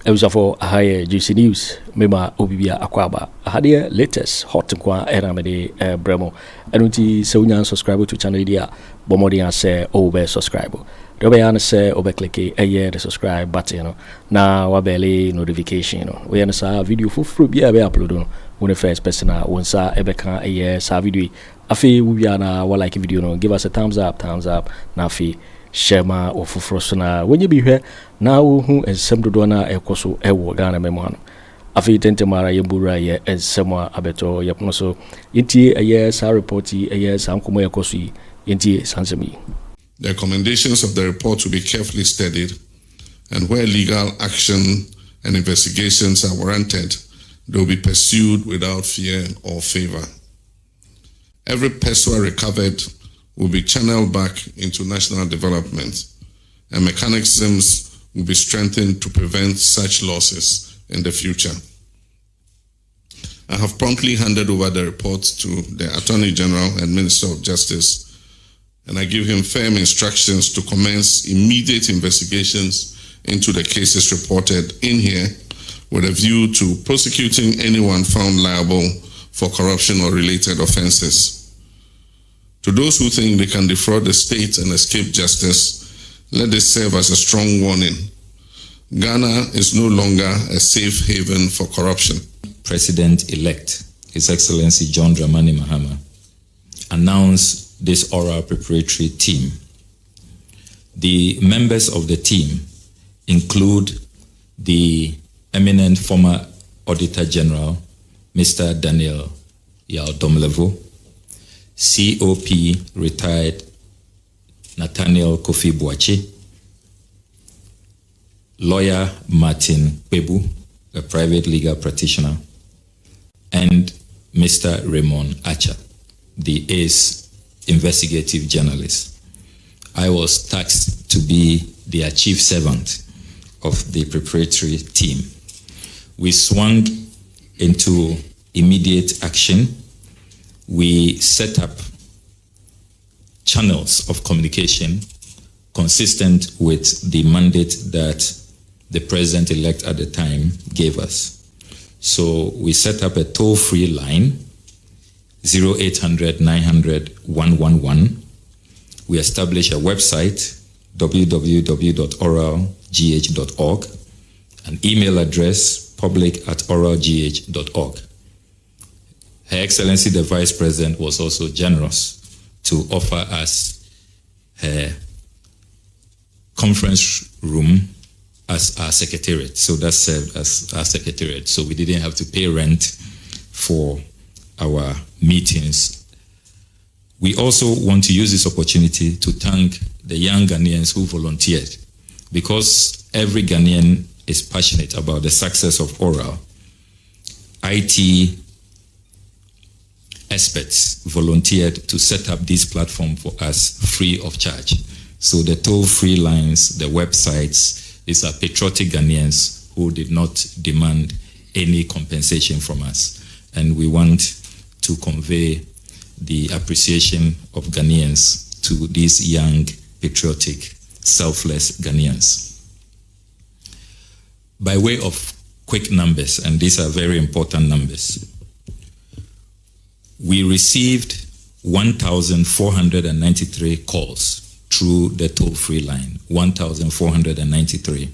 for higher juicy news. Mema Obibia Akwaba. Hadia latest hot nkwa eramede bremo. Enunti se unyan subscribe to channel dia. Bomodi say obe subscribe. Dobe yana say obe click the subscribe button na wabele notification we yana sa video fufuru bia be upload no when the first person wonsa ebeka sa video afi wubia na wa like video no give us a thumbs up na afi share ma ofufuru so na wenye bi hwe na wo hu ensem dodo na ekoso ewo Ghana memo no afi tentemara yembura ye ensema abeto yepono so yiti sa report sa nkomo yekoso yiti sansemi. The recommendations of the report will be carefully studied, and where legal action and investigations are warranted, they will be pursued without fear or favor. Every peso recovered will be channeled back into national development, and mechanisms will be strengthened to prevent such losses in the future. I have promptly handed over the report to the Attorney General and Minister of Justice, and I give him firm instructions to commence immediate investigations into the cases reported in here with a view to prosecuting anyone found liable for corruption or related offenses. To those who think they can defraud the state and escape justice, let this serve as a strong warning. Ghana is no longer a safe haven for corruption. President-elect, His Excellency John Dramani Mahama, announced this oral preparatory team. The members of the team include the eminent former Auditor General, Mr. Daniel Yaodomlevo, COP retired Nathaniel Kofi Boakye, lawyer Martin Kwebu, a private legal practitioner, and Mr. Raymond Atta, the ace investigative journalist. I was tasked to be their chief servant of the preparatory team. We swung into immediate action. We set up channels of communication consistent with the mandate that the president-elect at the time gave us. So we set up a toll-free line, 0800 900 111. We established a website, www.oralgh.org, an email address, public@oralgh.org. Her Excellency the Vice President was also generous to offer us her conference room as our secretariat. So that served as our secretariat. So we didn't have to pay rent for our meetings. We also want to use this opportunity to thank the young Ghanaians who volunteered, because every Ghanaian is passionate about the success of oral. IT experts volunteered to set up this platform for us free of charge. So the toll-free lines, the websites, these are patriotic Ghanaians who did not demand any compensation from us. And we want to convey the appreciation of Ghanaians to these young, patriotic, selfless Ghanaians. By way of quick numbers, and these are very important numbers, we received 1,493 calls through the toll-free line, 1,493.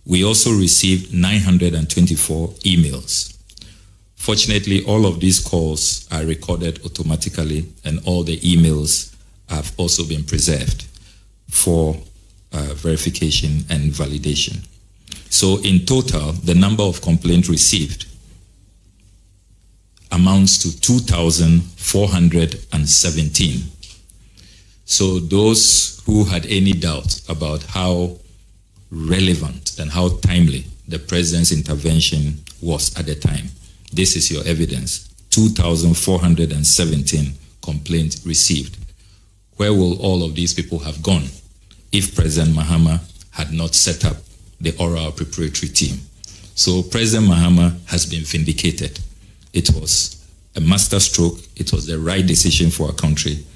We also received 924 emails. Fortunately, all of these calls are recorded automatically, and all the emails have also been preserved for verification and validation. So in total, the number of complaints received amounts to 2,417. So those who had any doubt about how relevant and how timely the president's intervention was at the time, this is your evidence. 2,417 complaints received. Where will all of these people have gone if President Mahama had not set up the oral preparatory team? So President Mahama has been vindicated. It was a master stroke. It was the right decision for our country,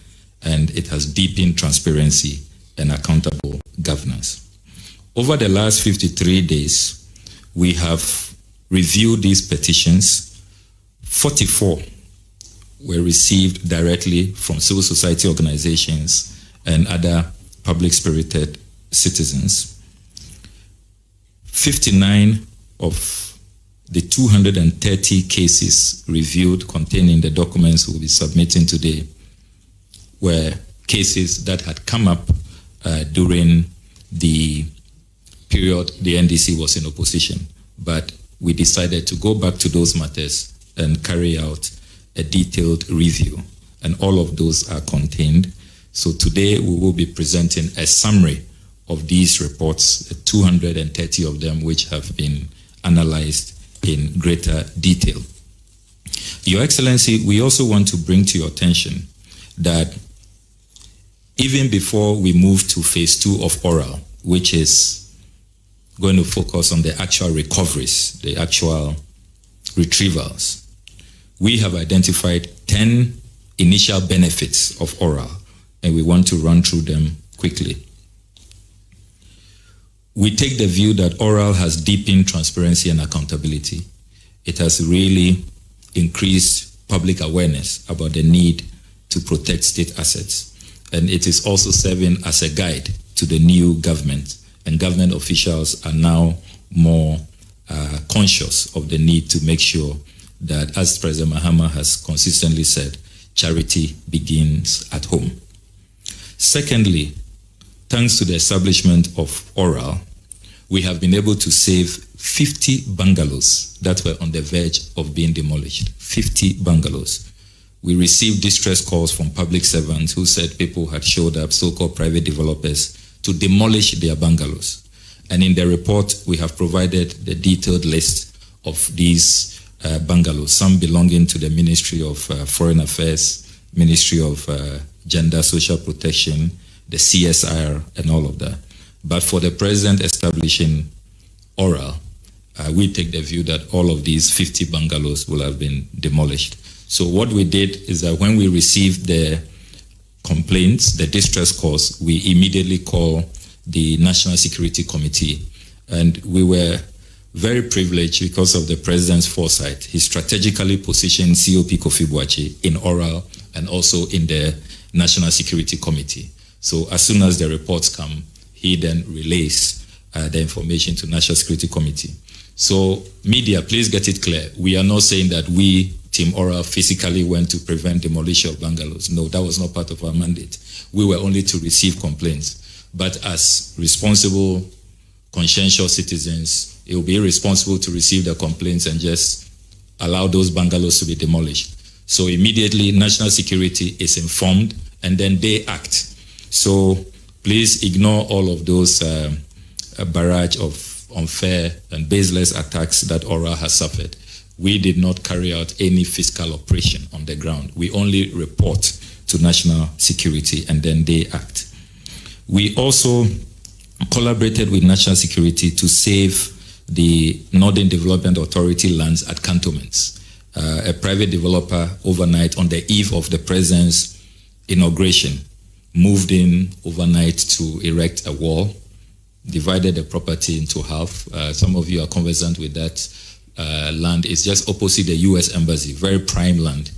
and it has deepened transparency and accountable governance. Over the last 53 days, We have reviewed these petitions. 44 were received directly from civil society organizations and other public-spirited citizens. 59 of the 230 cases reviewed containing the documents we'll be submitting today were cases that had come up during the period the NDC was in opposition. But we decided to go back to those matters and carry out a detailed review. And all of those are contained. So today we will be presenting a summary of these reports, 230 of them which have been analyzed in greater detail. Your Excellency, we also want to bring to your attention that even before we move to phase 2 of oral, which is going to focus on the actual recoveries, the actual retrievals, we have identified 10 initial benefits of oral, and we want to run through them quickly. We take the view that oral has deepened transparency and accountability. It has really increased public awareness about the need to protect state assets. And it is also serving as a guide to the new government. And government officials are now more conscious of the need to make sure that, as President Mahama has consistently said, charity begins at home. Secondly, thanks to the establishment of oral, we have been able to save 50 bungalows that were on the verge of being demolished. 50 bungalows. We received distress calls from public servants who said people had showed up, so-called private developers, to demolish their bungalows. And in the report, we have provided the detailed list of these bungalows, some belonging to the Ministry of Foreign Affairs, Ministry of Gender, Social Protection, the CSIR, and all of that. But for the president establishing oral, we take the view that all of these 50 bungalows will have been demolished. So what we did is that when we received the complaints, the distress calls, we immediately called the National Security Committee. And we were very privileged because of the president's foresight. He strategically positioned COP Kofi Boakye in oral and also in the National Security Committee. So as soon as the reports come, he then relays the information to National Security Committee. So media, please get it clear. We are not saying that we, Team Oral, physically went to prevent demolition of bungalows. No, that was not part of our mandate. We were only to receive complaints. But as responsible, conscientious citizens, it will be irresponsible to receive the complaints and just allow those bungalows to be demolished. So immediately, national security is informed and then they act. So please ignore all of those barrage of unfair and baseless attacks that Oral has suffered. We did not carry out any fiscal operation on the ground. We only report to national security and then they act. We also collaborated with national security to save the Northern Development Authority lands at cantonments. A private developer overnight on the eve of the president's inauguration moved in overnight to erect a wall, divided the property into half. Some of you are conversant with that land. It's just opposite the U.S. Embassy, very prime land.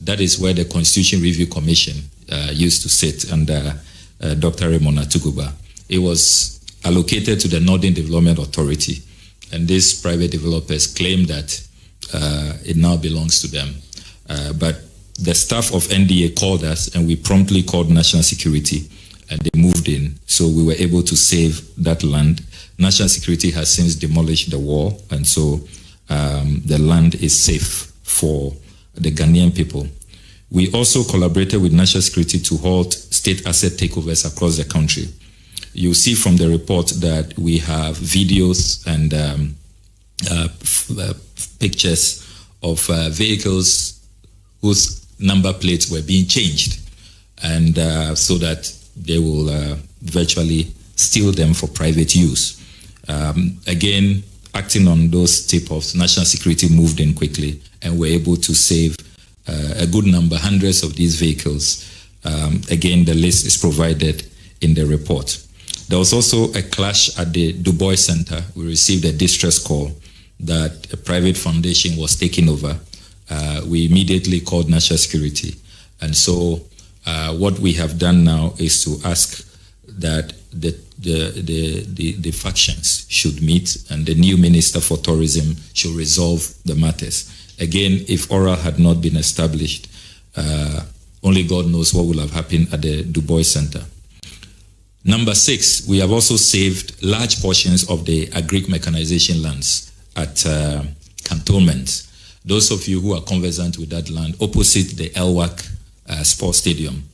That is where the Constitution Review Commission used to sit under Dr. Raymond Atuguba. It was allocated to the Northern Development Authority, and these private developers claim that it now belongs to them. But the staff of NDA called us, and we promptly called National Security, and they moved in. So we were able to save that land. National Security has since demolished the wall, and so the land is safe for the Ghanaian people. We also collaborated with National Security to halt state asset takeovers across the country. You'll see from the report that we have videos and pictures of vehicles whose number plates were being changed, and so that they will virtually steal them for private use. Again, acting on those tip-offs, national security moved in quickly and were able to save a good number, hundreds of these vehicles. Again, the list is provided in the report. There was also a clash at the Du Bois Center. We received a distress call that a private foundation was taking over. We immediately called national security. And so what we have done now is to ask that the factions should meet and the new Minister for Tourism should resolve the matters. Again, if oral had not been established, only God knows what would have happened at the Du Bois Center. Number 6, we have also saved large portions of the agric mechanization lands at cantonment. Those of you who are conversant with that land, opposite the Elwak Sports Stadium,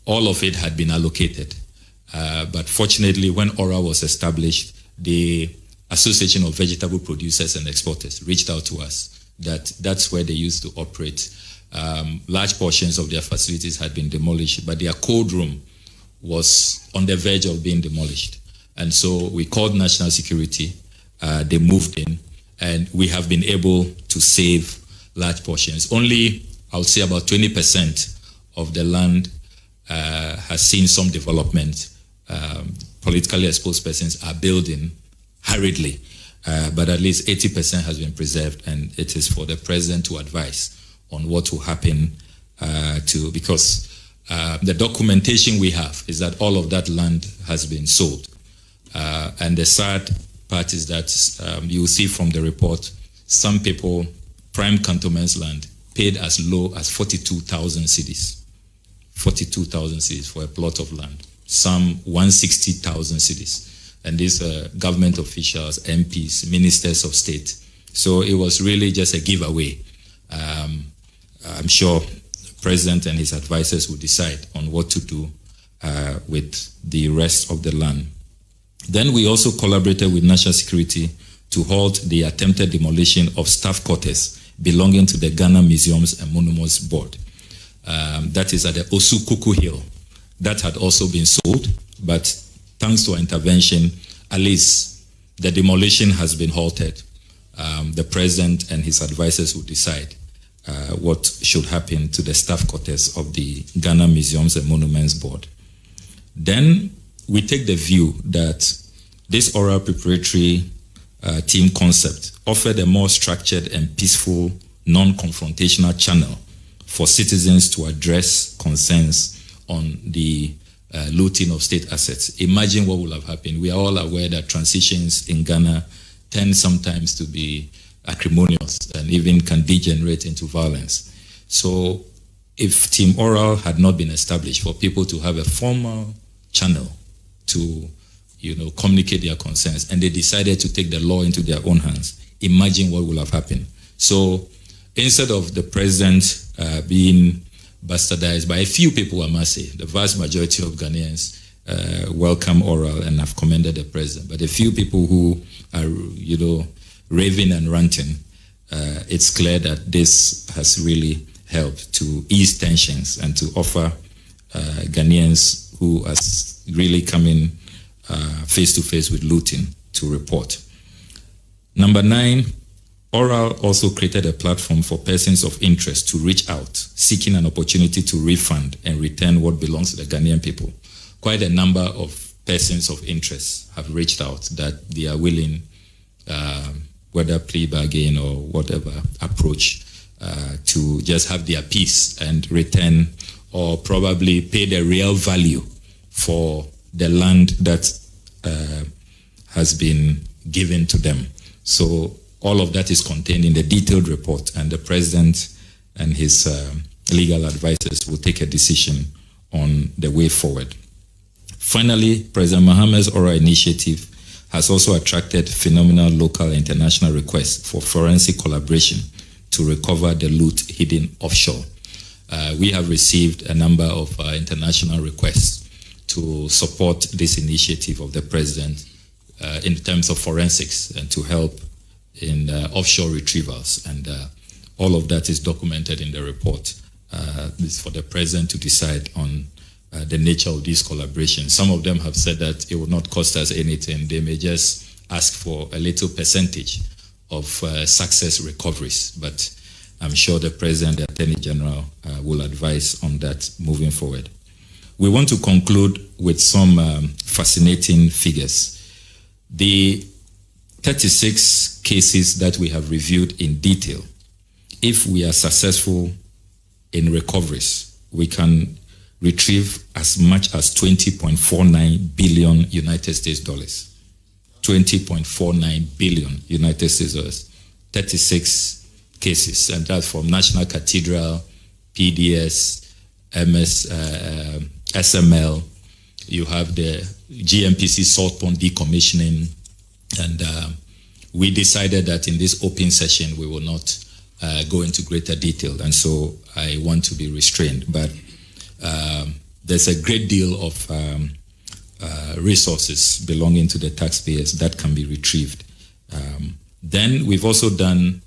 all of it had been allocated. But fortunately, when ORA was established, the Association of Vegetable Producers and Exporters reached out to us that's where they used to operate. Large portions of their facilities had been demolished, but their cold room was on the verge of being demolished. And so we called national security, they moved in, and we have been able to save large portions. Only, I would say about 20% of the land has seen some development. Politically exposed persons are building hurriedly, but at least 80% has been preserved, and it is for the president to advise on what will happen because the documentation we have is that all of that land has been sold. And the sad part is that you will see from the report, some people, prime cantonment's land, paid as low as 42,000 cedis. 42,000 cedis for a plot of land. Some 160,000 cedis. And these government officials, MPs, ministers of state. So it was really just a giveaway. I'm sure the president and his advisors will decide on what to do with the rest of the land. Then we also collaborated with national security to halt the attempted demolition of staff quarters belonging to the Ghana Museums and Monuments Board. That is at the Osukuku Hill. That had also been sold, but thanks to our intervention, at least the demolition has been halted. The president and his advisors will decide what should happen to the staff quarters of the Ghana Museums and Monuments Board. Then we take the view that this oral preparatory team concept offered a more structured and peaceful, non-confrontational channel for citizens to address concerns on the looting of state assets. Imagine what would have happened. We are all aware that transitions in Ghana tend sometimes to be acrimonious and even can degenerate into violence. So if Team Oral had not been established for people to have a formal channel to communicate their concerns, and they decided to take the law into their own hands, imagine what would have happened. So instead of the president being bastardized by a few people, I must say, the vast majority of Ghanaians welcome Oral and have commended the president, but a few people who are, raving and ranting, it's clear that this has really helped to ease tensions and to offer Ghanaians who are really coming face to face with looting to report. Number 9, Oral also created a platform for persons of interest to reach out, seeking an opportunity to refund and return what belongs to the Ghanaian people. Quite a number of persons of interest have reached out that they are willing, whether plea bargain or whatever approach, to just have their peace and return, or probably pay the real value for the land that has been given to them. So all of that is contained in the detailed report, and the president and his legal advisors will take a decision on the way forward. Finally, President Mahama's oral initiative has also attracted phenomenal local and international requests for forensic collaboration to recover the loot hidden offshore. We have received a number of international requests to support this initiative of the president in terms of forensics and to help in offshore retrievals, and all of that is documented in the report. This is for the president to decide on the nature of these collaborations. Some of them have said that it will not cost us anything. They may just ask for a little percentage of success recoveries, but I'm sure the president, the attorney general will advise on that moving forward. we want to conclude with some fascinating figures. The 36 cases that we have reviewed in detail, if we are successful in recoveries, we can retrieve as much as 20.49 billion United States dollars. 20.49 billion United States dollars. 36 cases, and that's from National Cathedral, PDS, MS, SML. You have the GMPC salt pond decommissioning, and we decided that in this open session we will not go into greater detail, and so I want to be restrained. But there's a great deal of resources belonging to the taxpayers that can be retrieved. Then we've also done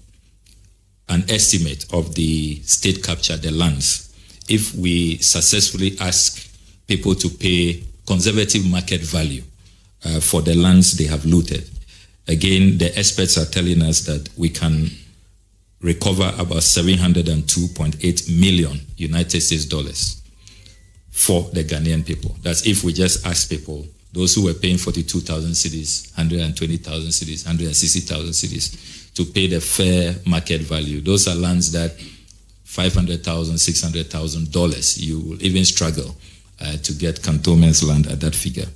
an estimate of the state capture, the lands. If we successfully ask people to pay conservative market value for the lands they have looted, again, the experts are telling us that we can recover about 702.8 million United States dollars for the Ghanaian people. That's if we just ask people, those who were paying 42,000 cedis, 120,000 cedis, 160,000 cedis, to pay the fair market value. Those are lands that $500,000, $600,000, you will even struggle to get cantonments land at that figure.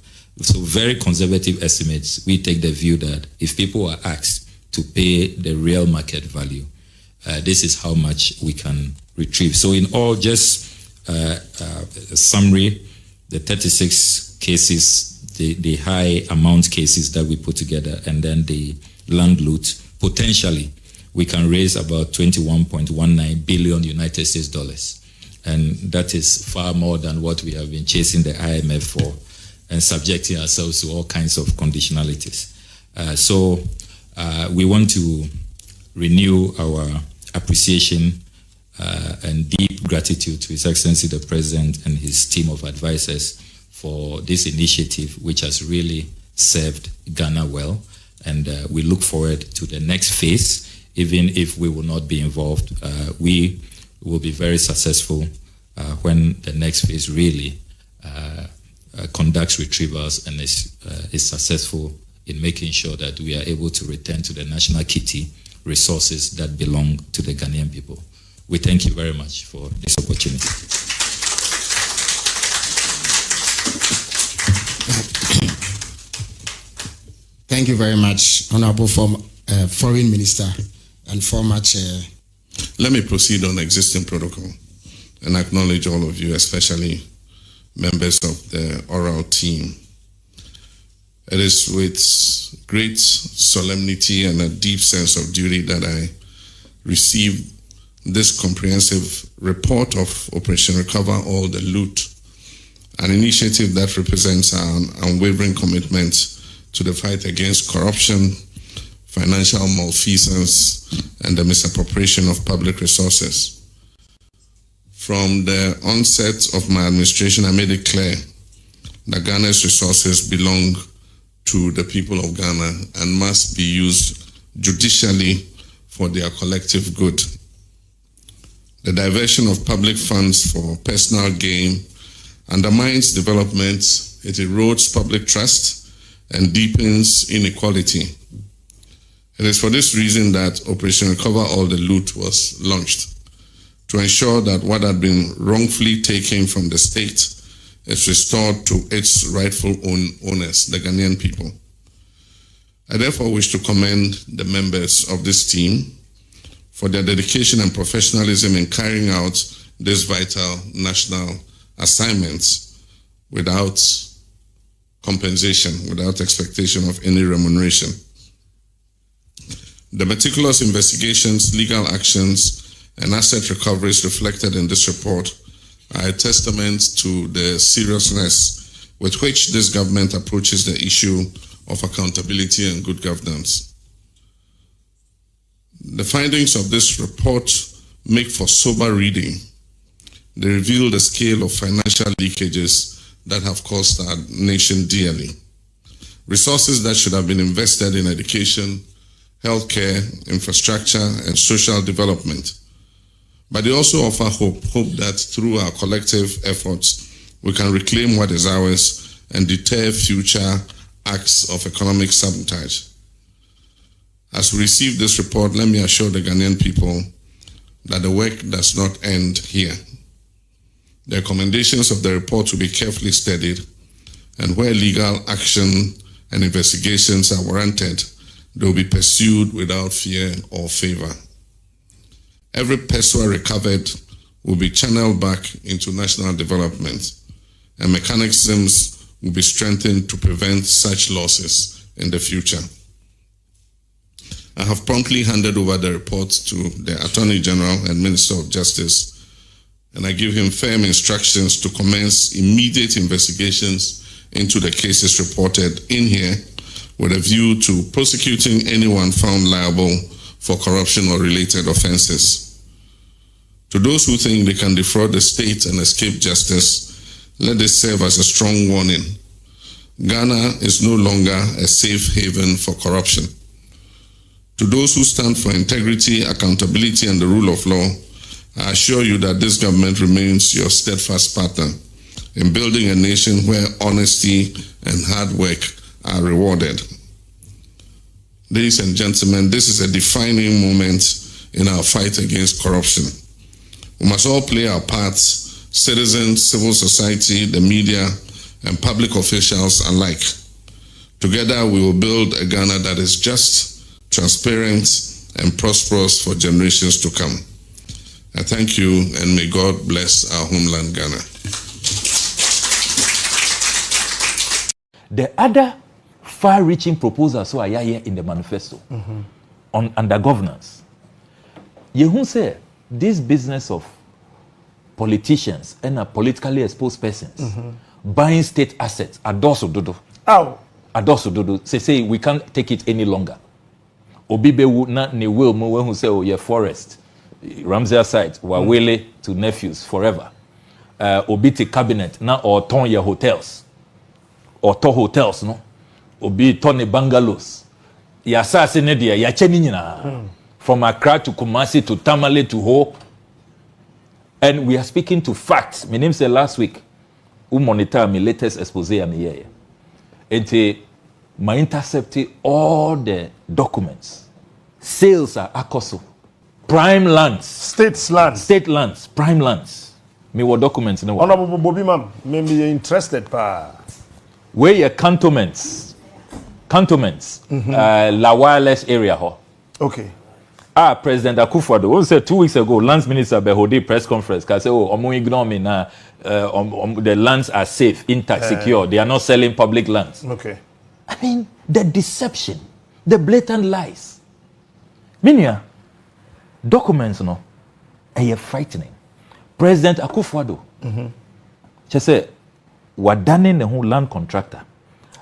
So very conservative estimates. We take the view that if people are asked to pay the real market value, this is how much we can retrieve. So in all, just a summary, the 36 cases, the high amount cases that we put together, and then the land loot, potentially we can raise about 21.19 billion United States dollars. And that is far more than what we have been chasing the IMF for and subjecting ourselves to all kinds of conditionalities. So we want to renew our appreciation and deep gratitude to His Excellency the President and his team of advisors for this initiative, which has really served Ghana well. And we look forward to the next phase. Even if we will not be involved, we will be very successful when the next phase really conducts retrievals and is successful in making sure that we are able to return to the national kitty resources that belong to the Ghanaian people. We thank you very much for this opportunity. Thank you very much, Honorable Foreign Minister and former Chair. Let me proceed on existing protocol and acknowledge all of you, especially members of the oral team. It is with great solemnity and a deep sense of duty that I receive this comprehensive report of Operation Recover All the Loot, an initiative that represents our unwavering commitment to the fight against corruption, financial malfeasance, and the misappropriation of public resources. From the onset of my administration, I made it clear that Ghana's resources belong to the people of Ghana and must be used judicially for their collective good. The diversion of public funds for personal gain undermines development, it erodes public trust, and deepens inequality. It is for this reason that Operation Recover All the Loot was launched, to ensure that what had been wrongfully taken from the state is restored to its rightful owners, the Ghanaian people. I therefore wish to commend the members of this team for their dedication and professionalism in carrying out this vital national assignments without compensation, without expectation of any remuneration. The meticulous investigations, legal actions, and asset recoveries reflected in this report are a testament to the seriousness with which this government approaches the issue of accountability and good governance. The findings of this report make for sober reading. They reveal the scale of financial leakages that have cost our nation dearly. Resources that should have been invested in education, healthcare, infrastructure, and social development. But they also offer hope that through our collective efforts, we can reclaim what is ours and deter future acts of economic sabotage. As we receive this report, let me assure the Ghanaian people that the work does not end here. The recommendations of the report will be carefully studied, and where legal action and investigations are warranted, they will be pursued without fear or favor. Every peso recovered will be channeled back into national development, and mechanisms will be strengthened to prevent such losses in the future. I have promptly handed over the report to the Attorney General and Minister of Justice, and I give him firm instructions to commence immediate investigations into the cases reported in here with a view to prosecuting anyone found liable for corruption or related offenses. To those who think they can defraud the state and escape justice, let this serve as a strong warning. Ghana is no longer a safe haven for corruption. To those who stand for integrity, accountability, and the rule of law, I assure you that this government remains your steadfast partner in building a nation where honesty and hard work are rewarded. Ladies and gentlemen, this is a defining moment in our fight against corruption. We must all play our parts, citizens, civil society, the media, and public officials alike. Together, we will build a Ghana that is just, transparent, and prosperous for generations to come. I thank you, and may God bless our homeland, Ghana. The other far-reaching proposals so are here in the manifesto on under governance. You say this business of politicians and politically exposed persons buying state assets adoso dodo. Adoso dodo. Say we can't take it any longer. Obibewu na ne will mo when who say oh yeah forest Ramsey site wawele to nephews forever. Obiti cabinet na or ton your hotels or to hotels no obi ton bungalows ya sase ne dia ya cheni nyina from Accra to Kumasi to Tamale to Ho, and we are speaking to facts. My name said last week who monitor my latest expose am here and my intercepted all the documents. Sales are akoso. Prime lands. State lands. Prime lands. Me what documents no. Honorable Bobby Mam, maybe you're interested pa. Where your cantonments. La wireless area ho. Okay. President Akufo Addo, one said 2 weeks ago, lands minister Behode press conference, can say, oh, ignore me now. The lands are safe, intact, secure. They are not selling public lands. Okay. I mean, the deception, the blatant lies. Minya, documents, no, are frightening. President Akufo Addo, she said, wadane ne whole land contractor.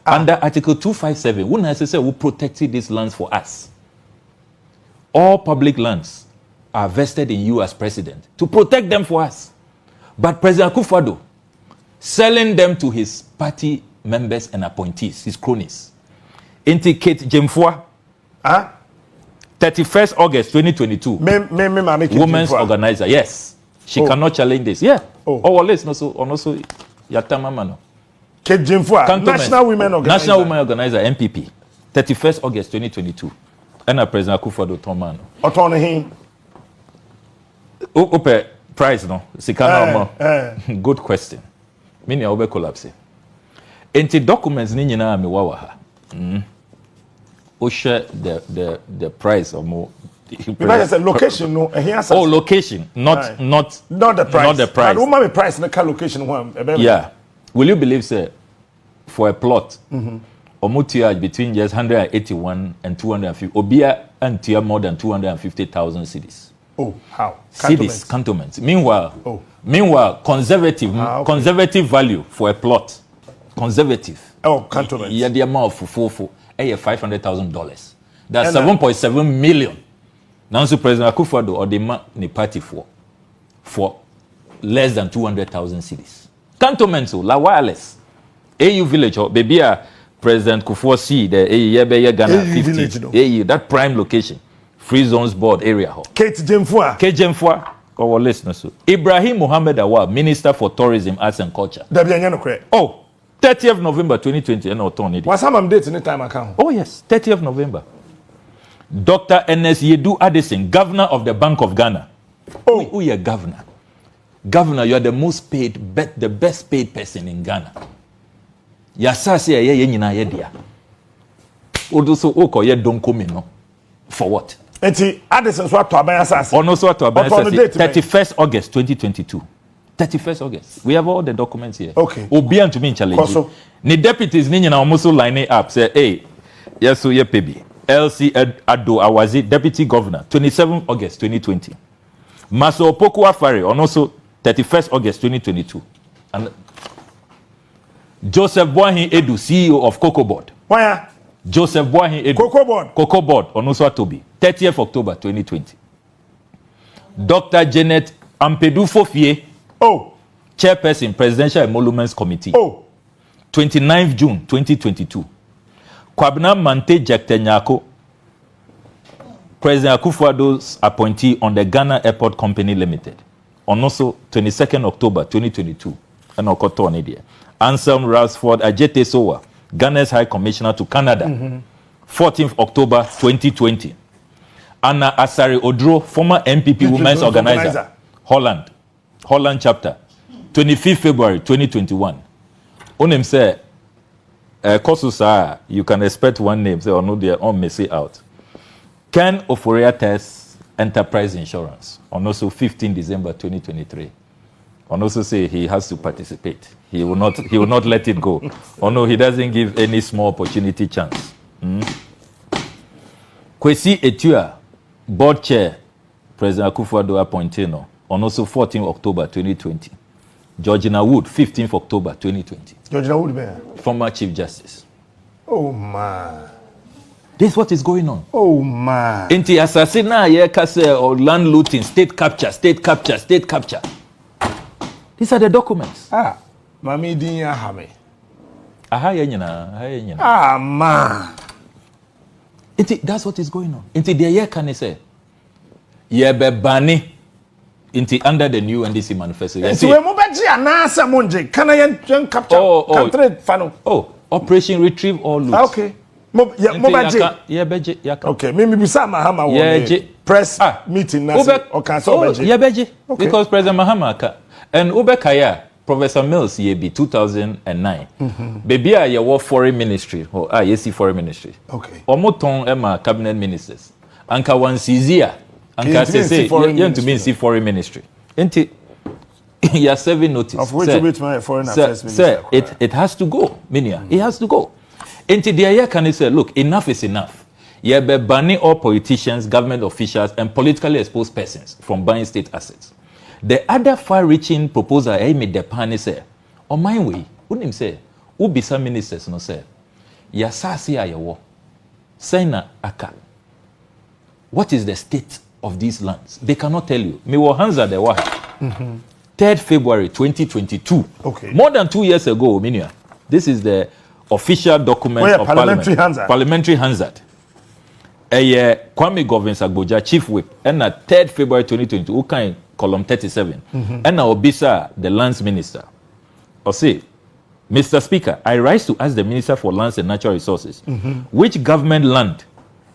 Under Article 257, we necessarily will protect these lands for us. All public lands are vested in you as president to protect them for us. But President Akufo Addo selling them to his party members and appointees, his cronies. Indicate Gyamfi, 31st August 2022. Women's organizer, yes. She cannot challenge this. Yeah. Also Yatama Mano. National Women Organizer. National Women Organizer, MPP. 31st August 2022. And President Akufo Addo Tomano. Autonomy. Ope price no. Sikana good question. Mini obe collapse. Enti documents ni nyina me wawa ha. O share the price of more. Because a location no. Location, not the price. Not the price. But what price na location one? Yeah. Will you believe say for a plot? Omutia between just 181 and 250. Obia and more than 250,000 cedis. Oh, how? Cedis, cantonments. Meanwhile, conservative value for a plot. Conservative. Oh, cantonments. Yeah, the amount for $500,000. That's 7.7 million. Now, so President Akufo Addo or the man in the party for less than 200,000 cedis. Cantonments, la wireless. AU village or baby President Kufuor see the Ghana 50. That prime location, free zones board area. Kate Gyamfi. Our listeners. Ibrahim Mohammed Awad, Minister for Tourism, Arts and Culture. Oh, 30th November 2020. What's some date in the time account? Oh, yes, 30th November. Dr. Ernest Yedu Addison, Governor of the Bank of Ghana. Oh, who you governor? Governor, you are the most paid, the best paid person in Ghana. Yasasi ye nyina ye dia. Odoso oko ye don come no. For what? Enti Addison so to aban asase. Ono so to aban asase. 31st August 2022. 31st August. We have all the documents here. Okay. Obi and to me challenge. Ni deputies ni nyina almost line up say, "Hey, yes so ye pebi. LC Addo Awazi, Deputy Governor, 27th August 2020. Maso Opoku Afare, on also 31st August 2022. And Joseph Boahin Edu, CEO of Cocoa Board. Why? Joseph Boahin Edu. Cocoa Board, on also Atobi, 30th October 2020. Dr. Janet Ampedu Fofie, Chairperson, Presidential Emoluments Committee. 29th June 2022. Kwabena Agyapong, President Akufo Addo's appointee on the Ghana Airport Company Limited. On also 22nd October 2022. And Okoto Nidia. Anselm Rasford Ajete Sowa, Ghana's High Commissioner to Canada. 14th October 2020. Anna Asare Odro, former MPP Women's Organizer. Holland chapter. 25th February 2021. Onem say, Kosusa, you can expect one name, say, or no, they are all messy out. Ken Oforia Test Enterprise Insurance, on also 15 December 2023. On also say he has to participate. He will not let it go. Or no, he doesn't give any small opportunity chance. Kwesi Etua, Board Chair, President Akufo Addo appointee no, on also 14 October 2020. Georgina Wood, 15th October 2020. Georgina Wood, man. Former Chief Justice. Oh, man. This is what is going on. Oh, man. Inti assassin ye kase or land looting, state capture. These are the documents. Mami dinya hame. Aha yenyina. Man. Inti, that's what is going on. Inti the ye can say. Ye be bani. Inti under the new NDC manifesto. So we mobaji anasa monje. Can I capture country fano? Operation Retrieve All Loot. Okay. Mobaji. Okay. Maybe bisa Mahama won press meeting nasa or cancel beji. Because President Mahama and Kaya Professor Mills yebi 2009. Baby ye war foreign ministry or yesi foreign ministry. Okay. Omoton ema cabinet ministers. Anka wan sizia. Anka say you to be foreign ministry. Enti you are serving notice. Of which my foreign affairs minister. It has to go, Minia. It has to go. Enti the aya can say, look, enough is enough. You be banning all politicians, government officials, and politically exposed persons from buying state assets. The other far-reaching proposal I made the Pánic say, on my way, unim say, ubisa ministers no say, ya sasi ayawo, sena aka. What is the state of these lands? They cannot tell you. Me wo hands at the water. 3rd February 2022. Okay. More than 2 years ago, Minia. This is the official document of Parliamentary Parliament. Parliamentary Hansard. Kwame Govins Agboja, Chief Whip, and 3rd February 2022, Ukain, column 37. And Obisa, the Lands Minister. Or say, Mr. Speaker, I rise to ask the Minister for Lands and Natural Resources, which government land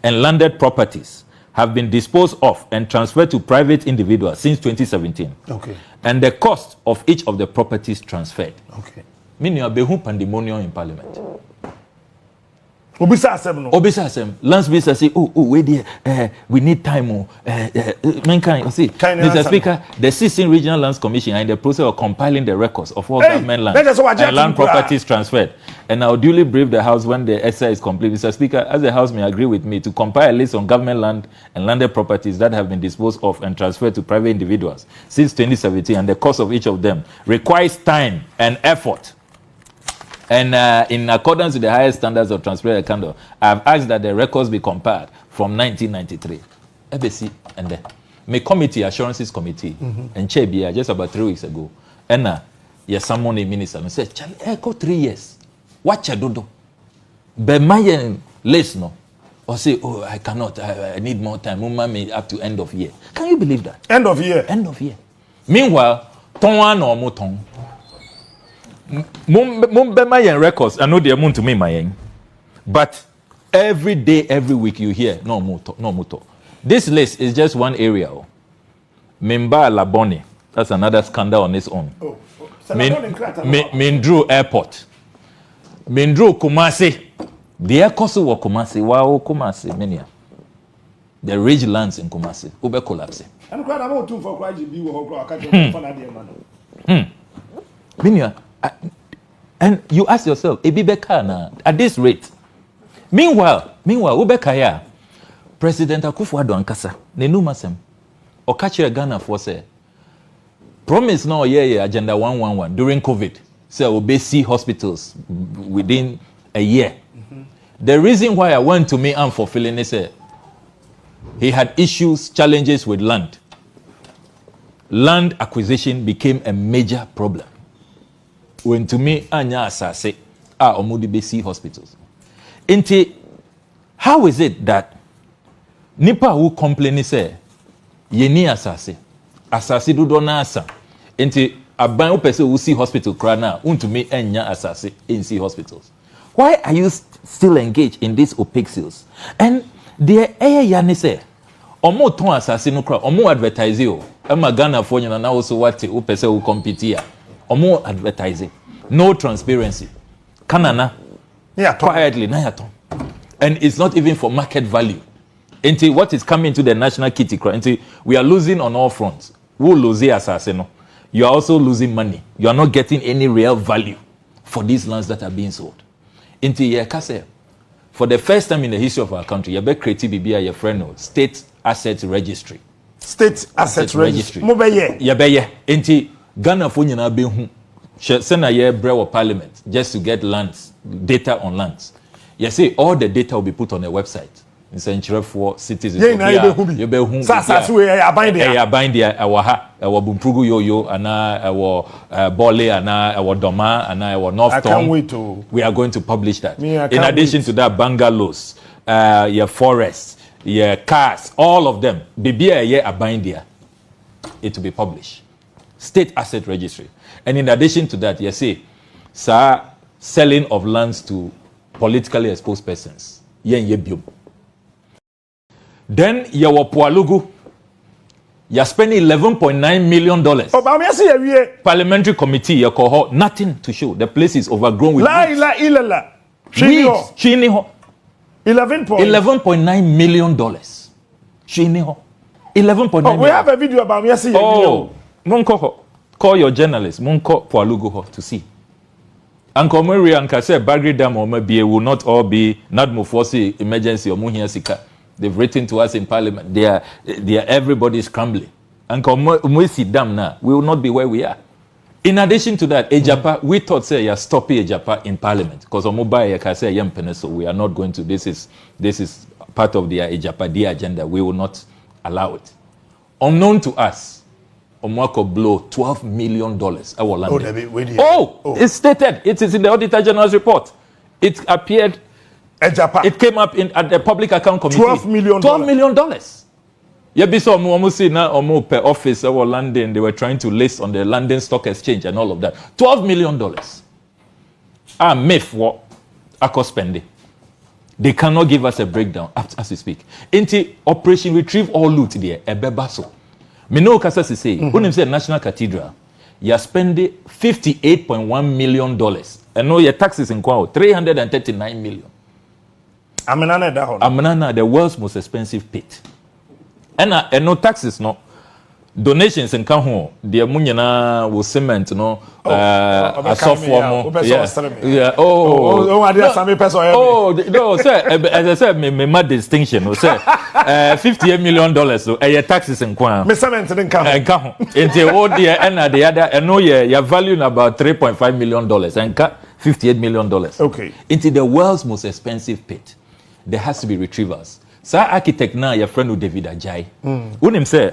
and landed properties have been disposed of and transferred to private individuals since 2017. Okay. And the cost of each of the properties transferred. Okay. Meaning, behu pandemonium in Parliament. Obisa Asem. Lands Minister say, wait there, we need time. Mankind, see, Mr. Speaker, the 16 Regional Lands Commission are in the process of compiling the records of all government lands and land properties transferred. And I'll duly brief the House when the exercise is complete. Mr. Speaker, as the House may agree with me to compile a list on government land and landed properties that have been disposed of and transferred to private individuals since 2017, and the cost of each of them requires time and effort. And in accordance with the highest standards of transparent candor, I have asked that the records be compiled from 1993. ABC and then my committee, assurances committee, and Chebia just about 3 weeks ago. And yes, someone a minister and said, "Charlie, go 3 years. Watch a dodo. Be my list no. or say, oh, I cannot, I need more time. Mumma may up to end of year. Can you believe that? End of year. End of year. Meanwhile, Tonwa no Mutong. Mumbema yen records. I know they are to me my but every day, every week you hear no muto. This list is just one area. Memba Labone. That's another scandal on its own. Mindru Airport. Mindru Kumasi. The Ekosu wa Kumasi. Wow, Kumasi. Mania. The rich lands in Kumasi. Ube collapse. Mania. And you ask yourself, at this rate. Meanwhile, Ube Kaya, President Akufo Addo ankasa, Nenumasem, Okachere Ghana for say, promise no agenda 111 during COVID. So we'll see hospitals within a year. The reason why I went to me and fulfilling is he had issues, challenges with land. Land acquisition became a major problem. When to me anya asase omudi BC hospitals. How is it that nipa who complain say yeni asase do na asa aban wo pese wo see hospital kra na untumi enya asase in see hospitals? Why are you still engaged in these opaque sales? And the yani say omo ton asase no kra omo advertise o ama Ghana for nyina na also what wo pese wo compete here omo advertising, no transparency, kanana quietly na yaton, and it's not even for market value. Until what is coming to the national kitty cry, until we are losing on all fronts. Who lose assassino? You are also losing money. You are not getting any real value for these lands that are being sold. Until for the first time in the history of our country, you be creative BBI your friend state asset registry. State asset registry. Yabeye. Until Ghana for you be who send a year brew parliament just to get lands, data on lands. You see, all the data will be put on a website. In Century for citizens. You be who? Bind there. Our Bumprugu yo, our Bole, our Doma, our North. I can't wait to. We are going to publish that. In addition to that, bungalows, your forests, your cars, all of them. BBI bind there. It will be published. State asset registry. And in addition to that, you see, selling of lands to politically exposed persons. Then your Pualugu, you're spending $11.9 million. Parliamentary committee, your cohort, nothing to show. The place is overgrown with weeds. $11.9 million. 11.9 million. We have a video about me. Call your journalist. Munko Pualugu to see. Uncle Mary and Kase Bagri Dam or maybe will not all be NAPO force emergency or Muhia Sika. They've written to us in Parliament. They are everybody scrambling. And we sit down now, we will not be where we are. In addition to that, Ejapa, we thought say you're stopping Ejapa in Parliament because so we are not going to. This is part of the Ejapa agenda. We will not allow it. Unknown to us, Omwako blow $12 million our land. It's stated. It is in the Auditor General's report. It appeared. It came up at the Public Account Committee. $12 million. $12 million. Yeah, be so almost see now per office or London. They were trying to list on the London Stock Exchange and all of that. $12 million. Myth what I spending. They cannot give us a breakdown as we speak. Into Operation Retrieve All Loot there, a bebaso. Me know kasa say, when you say National Cathedral, you are spending $58.1 million. And know your taxes in Kwao, $339 million. Amenana, the world's most expensive pit. And no taxes, no. Donations in Kaho, the Munyana will cement, no. A software. No, sir, as I said, my distinction, sir. $58 million, so your taxes in Kwan. Into all the and the other, and no, you're valuing about $3.5 million and $58 million. Okay. Into the world's most expensive pit. There has to be retrievers. Sir, architect now, your friend David Jáil. Unim say,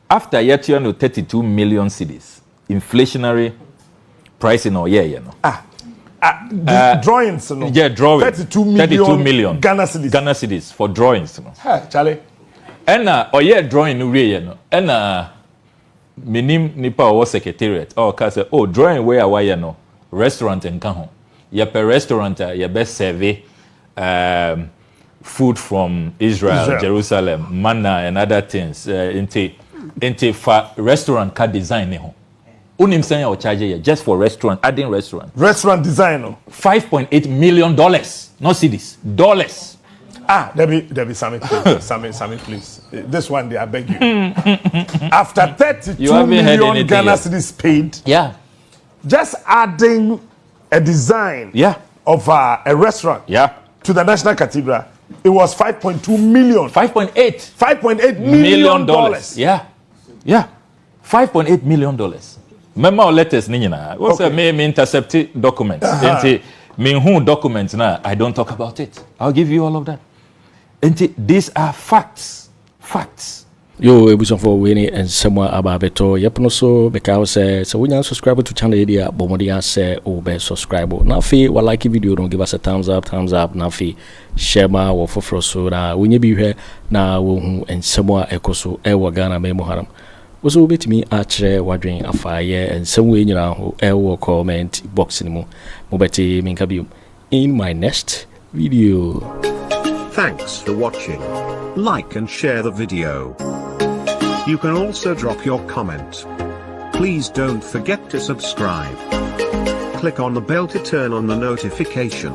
after year 32 million cedis, inflationary pricing or year, you know. The drawings, no? Yeah, drawings. 32 million Ghana cedis for drawings, no? Hey, Charlie. And drawing no way, no. And minim nipa or secretariat. Say, drawing where why no restaurant in Kaho. Per restaurant, best serve food from Israel, Jerusalem, manna and other things. Into for restaurant car design neho. Unim saying or charge just for restaurant, adding restaurant. Restaurant design. $5.8 million, not cedis, dollars. Debbie, Sammy, please. Sammy, please. This one day, I beg you. After 32 million Ghana cedis paid, just adding a design of a restaurant to the National Cathedral, it was 5.2 million. 5.8 million dollars. Yeah. $5.8 million. Memo letters nina. What's a me intercepted documents? Me who documents now? I don't talk about it. I'll give you all of that. These are facts. Yo, ebuson for winning and someone about beto. Yep, so because so when you subscribe to channel idea, Bomodia say be subscribe. Now fee what like video, don't give us a thumbs up. Now fee share my or for so that when you be here now and someone ekoso Ghana memo haram. Also bet me otchere wondering afire and somewhere you know comment box anymore. Mobeti minkabium in my next video. Thanks for watching. Like and share the video. You can also drop your comment. Please don't forget to subscribe. Click on the bell to turn on the notification.